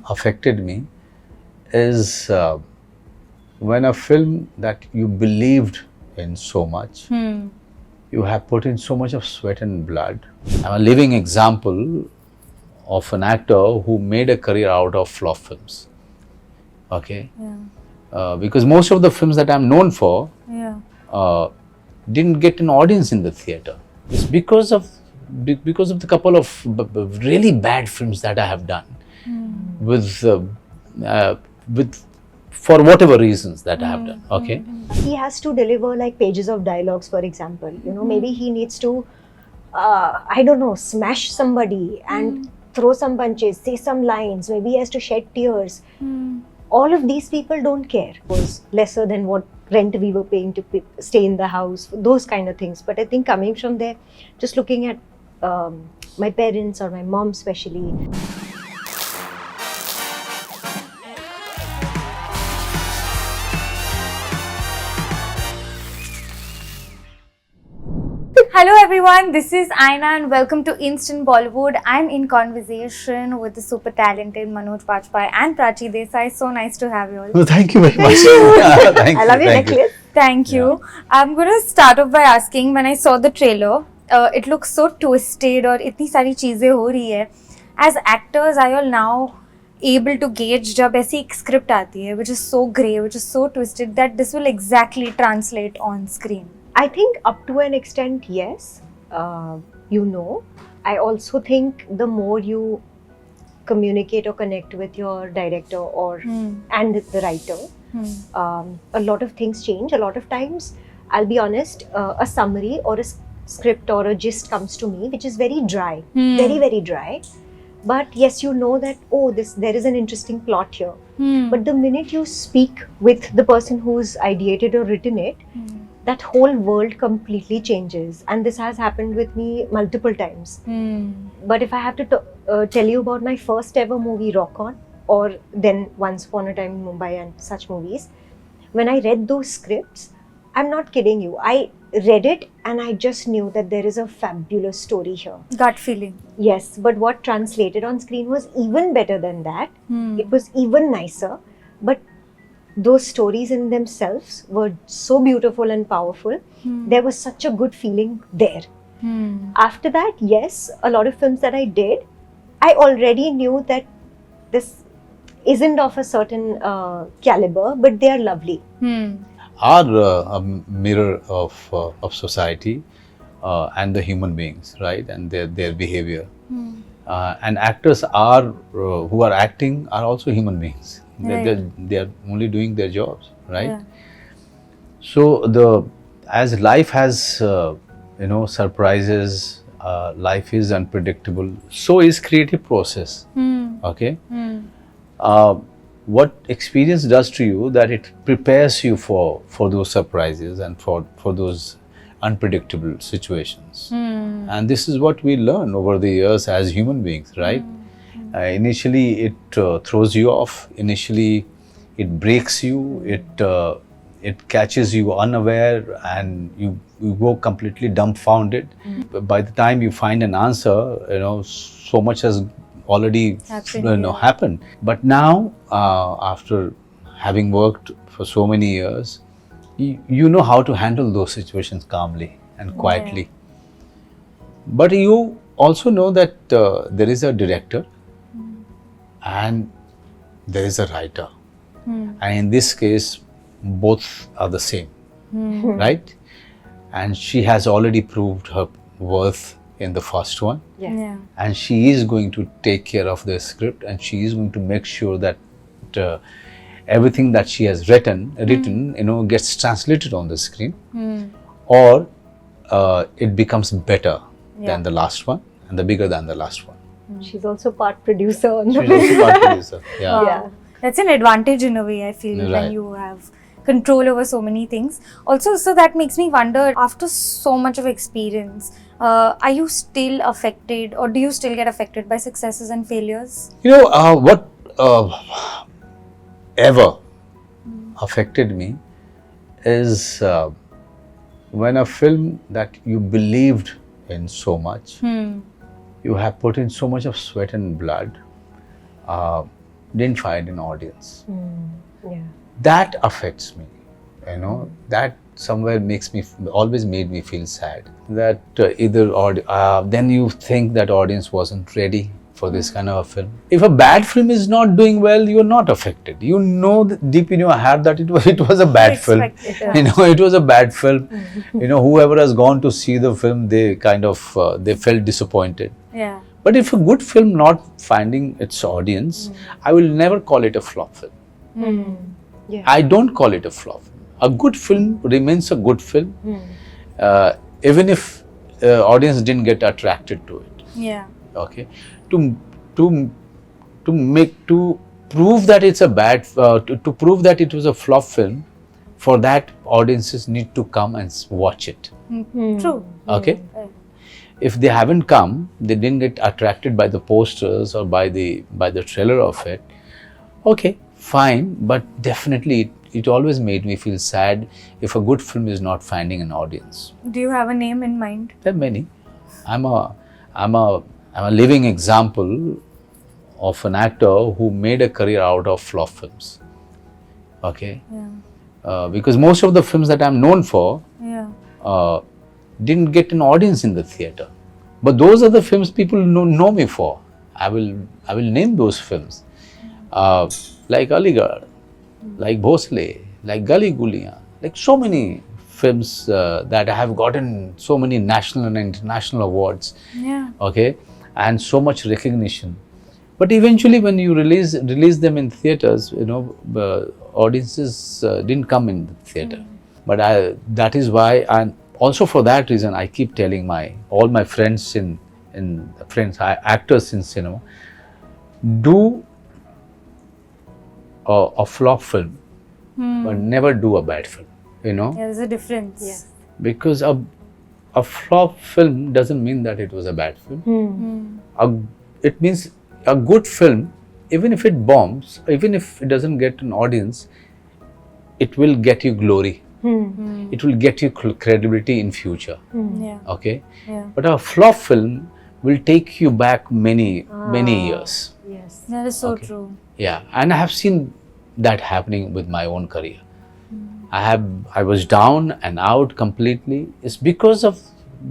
affected me is when a film that you believed in so much, you have put in so much of sweat and blood. I'm a living example of an actor who made a career out of flop films. Okay? Because most of the films that I'm known for didn't get an audience in the theater. It's because of the couple of really bad films that I have done with for whatever reasons that I have done. Okay. He has to deliver like pages of dialogues, for example. You know, maybe he needs to, I don't know, smash somebody and throw some punches, say some lines. Maybe he has to shed tears. All of these people don't care. It was lesser than what rent we were paying to stay in the house, those kind of things. But I think coming from there, just looking at my parents or my mom especially. Hello everyone, this is Aina and welcome to Instant Bollywood. I'm in conversation with the super talented Manoj Bajpayee and Prachi Desai. So nice to have you all. Well, thank you very much. Thank I love your necklace. Thank you. I'm going to start off by asking, when I saw the trailer, it looks so twisted और इतनी सारी चीजें हो रही है. As actors, are you all now able to gauge जब ऐसी एक script आती है, which is so grey, which is so twisted, that this will exactly translate on screen? I think up to an extent, yes. I also think the more you communicate or connect with your director or and the writer, a lot of things change. A lot of times, I'll be honest, a summary or a script or a gist comes to me, which is very dry, very, very dry. But yes, you know that, there is an interesting plot here. But the minute you speak with the person who's ideated or written it, that whole world completely changes, and this has happened with me multiple times. But if I have to tell you about my first ever movie, Rock On, or then Once Upon a Time in Mumbai and such movies, when I read those scripts, I'm not kidding you, I read it and I just knew that there is a fabulous story here. Gut feeling. Yes, but what translated on screen was even better than that. It was even nicer, but those stories in themselves were so beautiful and powerful. There was such a good feeling there. After that, yes, a lot of films that I did, I already knew that this isn't of a certain caliber, but they are lovely. Are a mirror of society and the human beings, right? And their behavior. And actors are who are acting are also human beings. They are only doing their jobs, right? Yeah. So as life has surprises, life is unpredictable. So is creative process. Okay. What experience does to you, that it prepares you for those surprises and for those unpredictable situations. And this is what we learn over the years as human beings, right? Initially it throws you off, initially it breaks you, it catches you unaware, and you go completely dumbfounded. By the time you find an answer, so much has already happened. But now, after having worked for so many years, you know how to handle those situations calmly and quietly. But you also know that there is a director and there is a writer. And in this case, both are the same, right? And she has already proved her worth in the first one. Yes. And she is going to take care of the script, and she is going to make sure that everything that she has written, gets translated on the screen, or it becomes better than the last one and the bigger than the last one. She's also part producer on the She's also part producer. Yeah. Yeah. That's an advantage in a way, I feel, when Right. you have control over so many things. Also, so that makes me wonder, after so much of experience, are you still affected, or do you still get affected by successes and failures? What ever affected me is when a film that you believed in so much, you have put in so much of sweat and blood, didn't find an audience. Yeah. That affects me, you know. That somewhere always made me feel sad. That then you think that audience wasn't ready for this kind of a film. If a bad film is not doing well, you're not affected. You know deep in your heart that it was a bad film. You know, it was a bad film. You know, whoever has gone to see the film, they kind of they felt disappointed. Yeah. But if a good film not finding its audience, I will never call it a flop film. Yeah. I don't call it a flop film. A good film remains a good film, even if audience didn't get attracted to it. Yeah. Okay, to prove that it's a bad to prove that it was a flop film, for that audiences need to come and watch it. True. Okay, if they haven't come, they didn't get attracted by the posters or by the trailer of it. Okay, fine, but definitely it always made me feel sad if a good film is not finding an audience. Do you have a name in mind? There are many. I'm a living example of an actor who made a career out of flop films. Okay? Yeah. Because most of the films that I'm known for didn't get an audience in the theatre. But those are the films people know me for. I will name those films. Like Aligarh, like Bhosle, like Gali Guliyan, like so many films that have gotten so many national and international awards. Yeah. Okay, and so much recognition. But eventually, when you release them in theaters, you know, audiences didn't come in the theater. But that is why, and also for that reason, I keep telling all my friends actors in cinema, do a flop film, but never do a bad film. You know, Yeah, there's a difference. Yeah. because a flop film doesn't mean that it was a bad film. It means a good film, even if it bombs, even if it doesn't get an audience, it will get you glory. It will get you credibility in future. Yeah. Okay, Yeah. but a flop film will take you back many years. Yes. That is so Okay. true. Yeah, and I have seen that happening with my own career. I was down and out completely. It's because of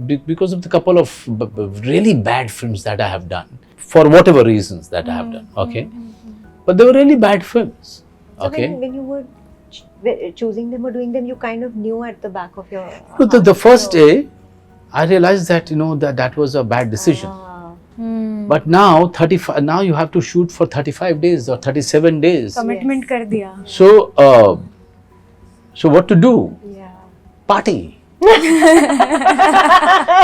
the couple of really bad films that I have done, for whatever reasons that I have done. Okay, but they were really bad films. So Okay, when you were choosing them or doing them, you kind of knew at the back of your so the first day, I realized that that was a bad decision. But now 35. Now you have to shoot for 35 days or 37 days. Commitment kar diya. So what to do? Yeah. Party.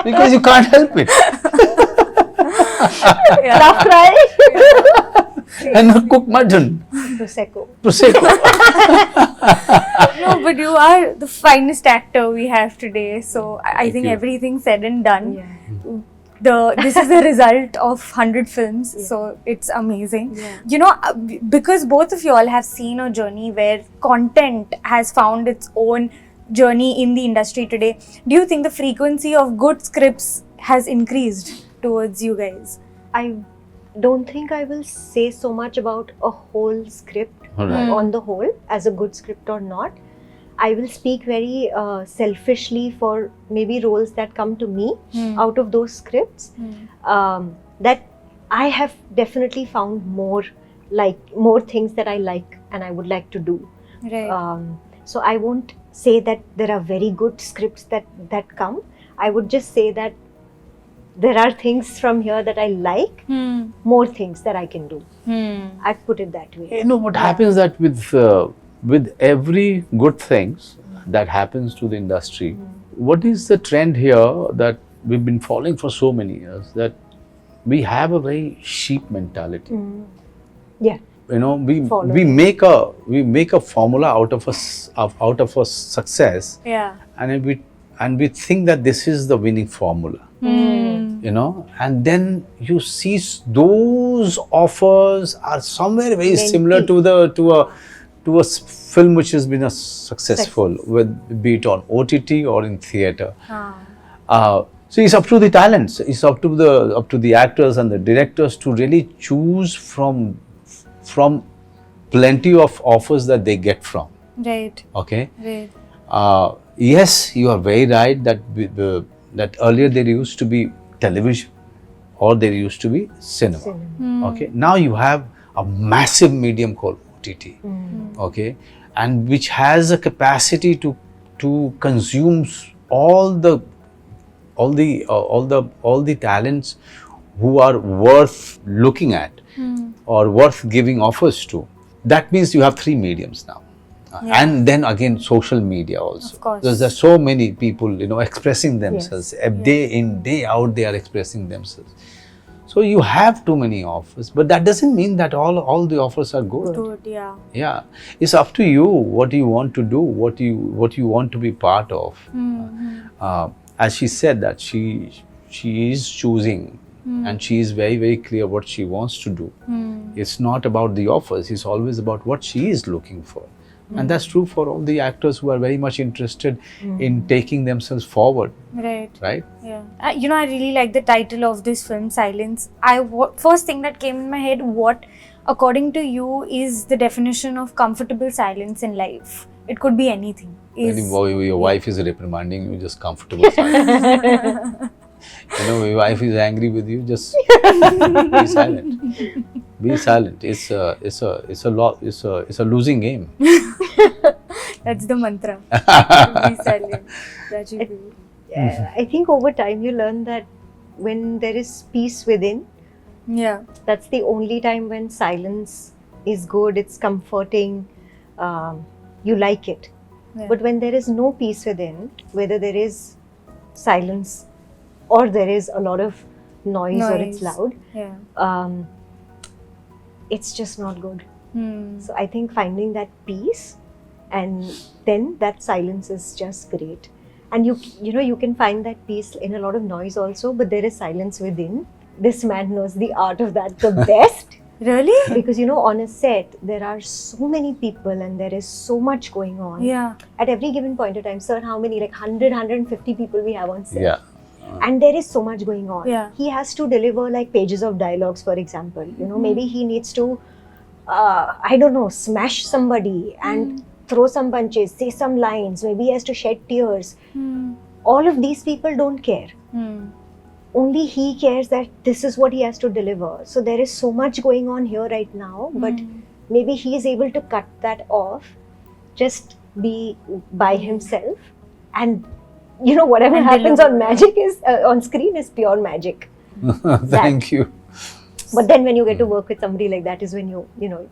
Because you can't help it. Tough, right? And cook mutton. Prosecco. No, but you are the finest actor we have today. So I Thank think you. everything said and done. Yeah. This is the result of 100 films. Yeah. So it's amazing. Yeah. You know, because both of you all have seen a journey where content has found its own journey in the industry today. Do you think the frequency of good scripts has increased towards you guys? I don't think I will say so much about a whole script Alright. on the whole as a good script or not. I will speak very selfishly for maybe roles that come to me out of those scripts that I have definitely found more things that I like and I would like to do. Right. So I won't say that there are very good scripts that come. I would just say that there are things from here that I like, more things that I can do. I'd put it that way. You know what happens that with every good things that happens to the industry, what is the trend here that we've been following for so many years, that we have a very sheep mentality. Yeah. You know, Follow. we make a formula out of a success, Yeah. and we think that this is the winning formula. You know, and then you see those offers are somewhere very similar to a film which has been a successful, be it on OTT or in theatre. So it's up to the talents, it's up to the actors and the directors to really choose from plenty of offers that they get from. Right. Okay. Right. Yes, you are very right that earlier there used to be television or there used to be cinema. Okay. Now you have a massive medium called OTT. Okay, and which has a capacity to consume all the talents who are worth looking at or worth giving offers to. That means you have three mediums now. And then again social media also. Of course. There's so many people, expressing themselves. Day in, day out they are expressing themselves. So you have too many offers, but that doesn't mean that all the offers are good. Good, yeah. Yeah, it's up to you what you want to do, what you want to be part of. As she said that she is choosing and she is very, very clear what she wants to do. It's not about the offers, it's always about what she is looking for. And that's true for all the actors who are very much interested in taking themselves forward. Right. Right? Yeah. I really like the title of this film, Silence. First thing that came in my head, what, according to you, is the definition of comfortable silence in life? It could be anything. When your wife is reprimanding you, just comfortable silence. Your wife is angry with you, just be silent. Be silent. It's a losing game. That's the mantra. Be silent. Prachi. I think over time you learn that when there is peace within, that's the only time when silence is good, it's comforting, you like it. But when there is no peace within, whether there is silence or there is a lot of noise. Or it's loud, it's just not good. So I think finding that peace and then that silence is just great. And you can find that peace in a lot of noise also, but there is silence within. This man knows the art of that the best. Really? Because on a set there are so many people and there is so much going on. At every given point of time, sir, how many, like 100, 150 people we have on set. And there is so much going on. He has to deliver like pages of dialogues, for example. Maybe he needs to, smash somebody and throw some punches, say some lines. Maybe he has to shed tears. All of these people don't care. Only he cares that this is what he has to deliver. So there is so much going on here right now, but maybe he is able to cut that off, just be by himself, and whatever and happens deliver. on magic is on screen is pure magic. Thank you. But then when you get to work with somebody like that is when you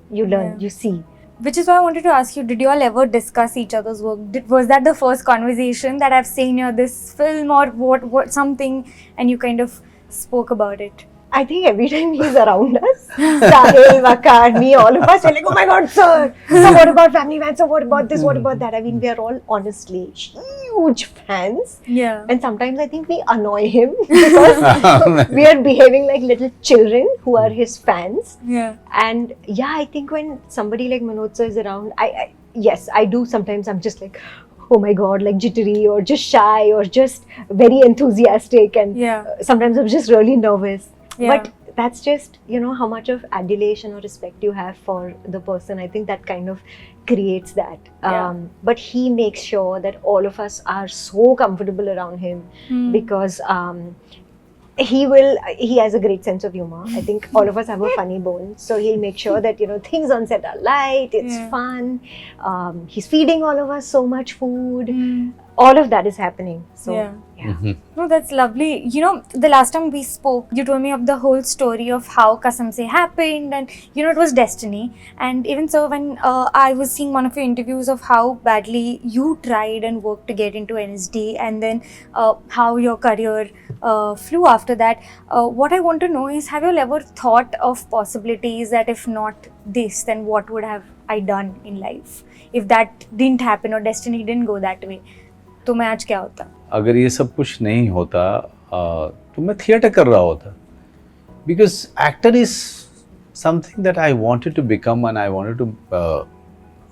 learn, you see. Which is why I wanted to ask you, did you all ever discuss each other's work? Was that the first conversation that I've seen this film or what something, and you kind of spoke about it? I think every time he's around us, Sahil, Vakar, me, all of us, we're like, oh my God, sir. So what about Family Man? So what about this? What about that? I mean, we are all honestly huge fans. And sometimes I think we annoy him because we are behaving like little children who are his fans. And I think when somebody like Manoj sir is around, I do sometimes, I'm just like, oh my God, like jittery or just shy or just very enthusiastic. And sometimes I'm just really nervous. But that's just, how much of adulation or respect you have for the person. I think that kind of creates that. But he makes sure that all of us are so comfortable around him because he has a great sense of humor. I think all of us have a funny bone. So he'll make sure that, things on set are light, it's fun. He's feeding all of us so much food. All of that is happening. So, No, that's lovely. The last time we spoke, you told me of the whole story of how Kasam Se happened and, it was destiny. And even so, when I was seeing one of your interviews of how badly you tried and worked to get into NSD and then how your career flew after that, what I want to know is, have you ever thought of possibilities that if not this, then what would have I done in life? If that didn't happen or destiny didn't go that way, तो मैं आज क्या होता? अगर ये सब कुछ नहीं होता तो मैं थिएटर कर रहा होता. Because actor is something that I wanted to become and I wanted to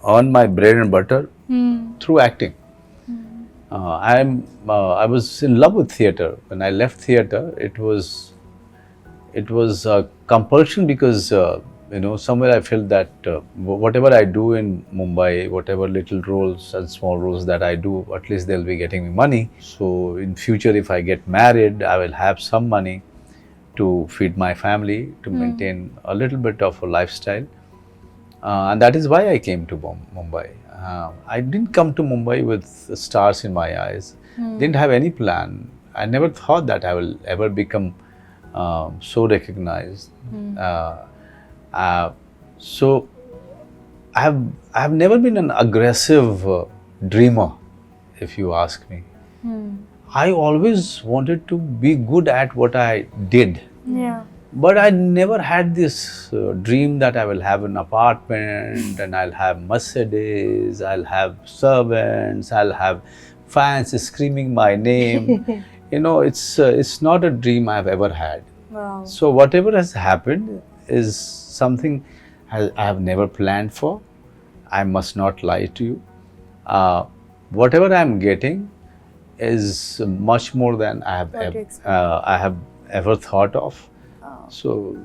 earn my bread and butter through acting. I was in love with theatre. When I left theatre, it was a compulsion because somewhere I felt that whatever I do in Mumbai, whatever little roles and small roles that I do, at least they'll be getting me money. So in future, if I get married, I will have some money to feed my family, to maintain a little bit of a lifestyle. And that is why I came to Mumbai. I didn't come to Mumbai with stars in my eyes. Didn't have any plan. I never thought that I will ever become so recognized. So I have never been an aggressive dreamer, if you ask me. I always wanted to be good at what I did. Yeah. But I never had this dream that I will have an apartment and I'll have Mercedes, I'll have servants, I'll have fans screaming my name. It's not a dream I've ever had. Wow. So whatever has happened is something I have never planned for. I must not lie to you. Whatever I'm getting is much more than I have ever thought of. So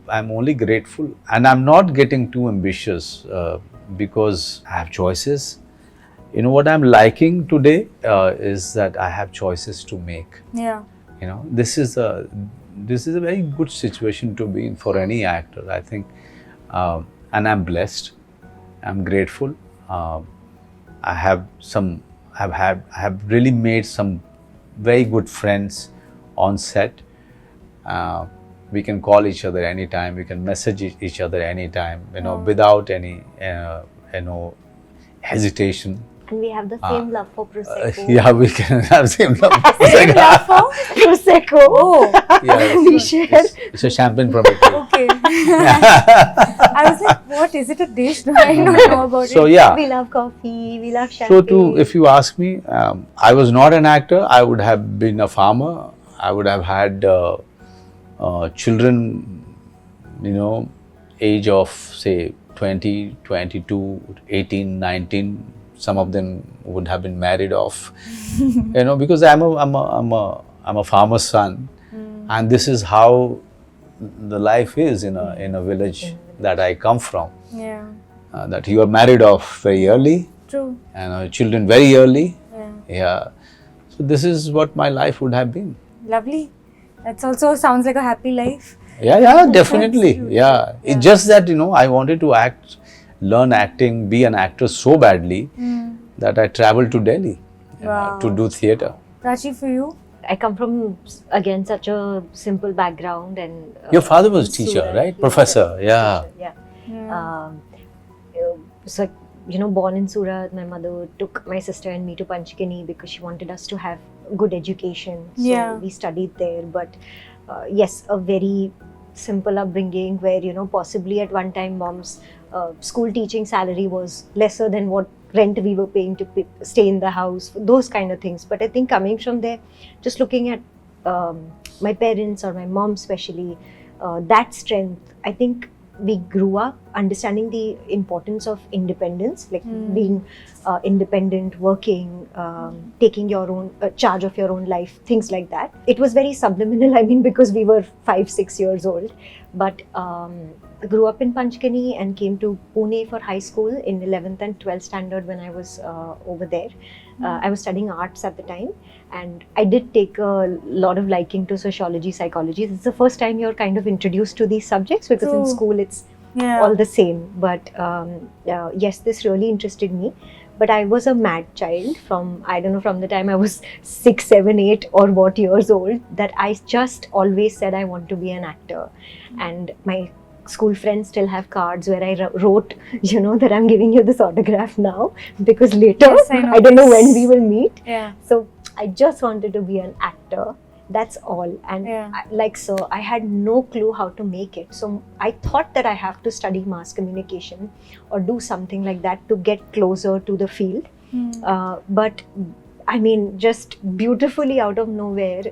I'm only grateful, and I'm not getting too ambitious because I have choices. What I'm liking today is that I have choices to make. Yeah. This is a very good situation to be in for any actor, I think, and I'm blessed. I'm grateful. I have really made some very good friends on set. We can call each other anytime. We can message each other anytime. Without any hesitation. And we have the same love for Prosecco. Yeah, we can have same love for Same Prosecco. love for? Prosecco. Oh, Yeah, We share. it's a champagne from Italy. okay. I was like, what is it a dish? I don't know about So it. yeah. We love coffee. We love So champagne. if you ask me, I was not an actor. I would have been a farmer. I would have had children, age of say 20, 22, 18, 19. Some of them would have been married off, because I'm a farmer's son, and this is how the life is in a village that I come from. Yeah, That you are married off very early, true. and children very early. Yeah. Yeah. So this is what my life would have been. Lovely. That also sounds like a happy life. Yeah, definitely. cute. Yeah. It's just that, I wanted to learn acting, be an actor so badly that I traveled to Delhi Wow. to do theatre. Prachi, for you? I come from, again, such a simple background. And Your father was teacher, Surat, right? he was Professor, a yeah. teacher, Yeah. So, born in Surat, my mother took my sister and me to Panchkini because she wanted us to have good education. So Yeah. we studied there. But yes, a very simple upbringing where, possibly at one time mom's school teaching salary was lesser than what rent we were paying to stay in the house, those kind of things. But I think coming from there, just looking at my parents or my mom especially, that strength, I think we grew up understanding the importance of independence, like being independent, working, taking your own charge of your own life, things like that. It was very subliminal, because we were 5-6 years old. But I grew up in Panchkini and came to Pune for high school in 11th and 12th standard when I was over there. I was studying arts at the time, and I did take a lot of liking to sociology, psychology. It's the first time you're kind of introduced to these subjects, because in True. school it's Yeah. all the same. But yes, this really interested me. But I was a mad child from the time I was 6, 7, 8 or what years old, that I just always said I want to be an actor. And my school friends still have cards where I wrote, that I'm giving you this autograph now, because later, Yes, I know I don't know this. when we will meet. Yeah. So I just wanted to be an actor. That's all. And Yeah. I had no clue how to make it. So I thought that I have to study mass communication or do something like that to get closer to the field. But just beautifully out of nowhere,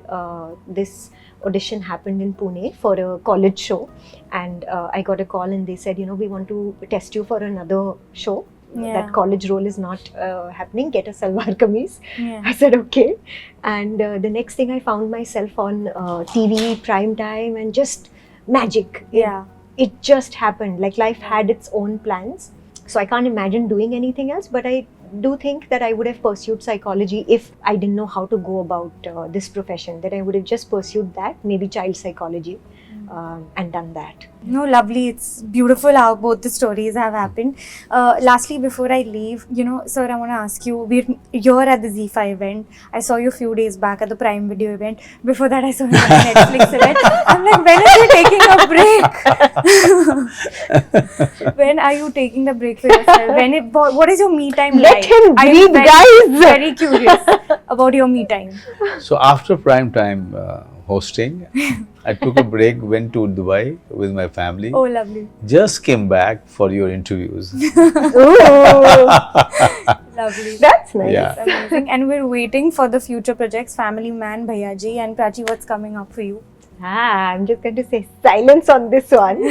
this audition happened in Pune for a college show. And I got a call and they said, we want to test you for another show. Yeah. That college role is not happening, get a salwar kameez. Yeah. I said okay, and the next thing I found myself on TV prime time, and just magic. Yeah. it just happened. Like life had its own plans. So I can't imagine doing anything else, but I do think that I would have pursued psychology if I didn't know how to go about this profession, that I would have just pursued that, maybe child psychology, and done that. No, lovely. It's beautiful how both the stories have happened. Lastly, before I leave, sir, I want to ask you, you're at the ZIFA event. I saw you a few days back at the Prime Video event. Before that, I saw you at the Netflix event. I'm like, when are you taking a break? When are you taking the break for yourself? What is your me time Let like? him breathe, guys! Very curious about your me time. So after prime time hosting, I took a break, went to Dubai with my family. Oh, lovely. Just came back for your interviews. Ooh, Lovely. that's nice. Yeah. That's amazing. And we're waiting for the future projects, Family Man, Bhayaji, and Prachi, what's coming up for you? I'm just going to say silence on this one.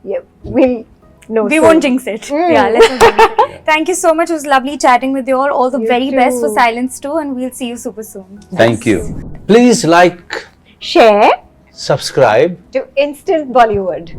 Yeah, we We won't jinx it. Yeah, let's not jinx it. Thank you so much. It was lovely chatting with you all. All the You very best for too. Silence too, and we'll see you super soon. Thank you. Please like, Share subscribe. to Instant Bollywood.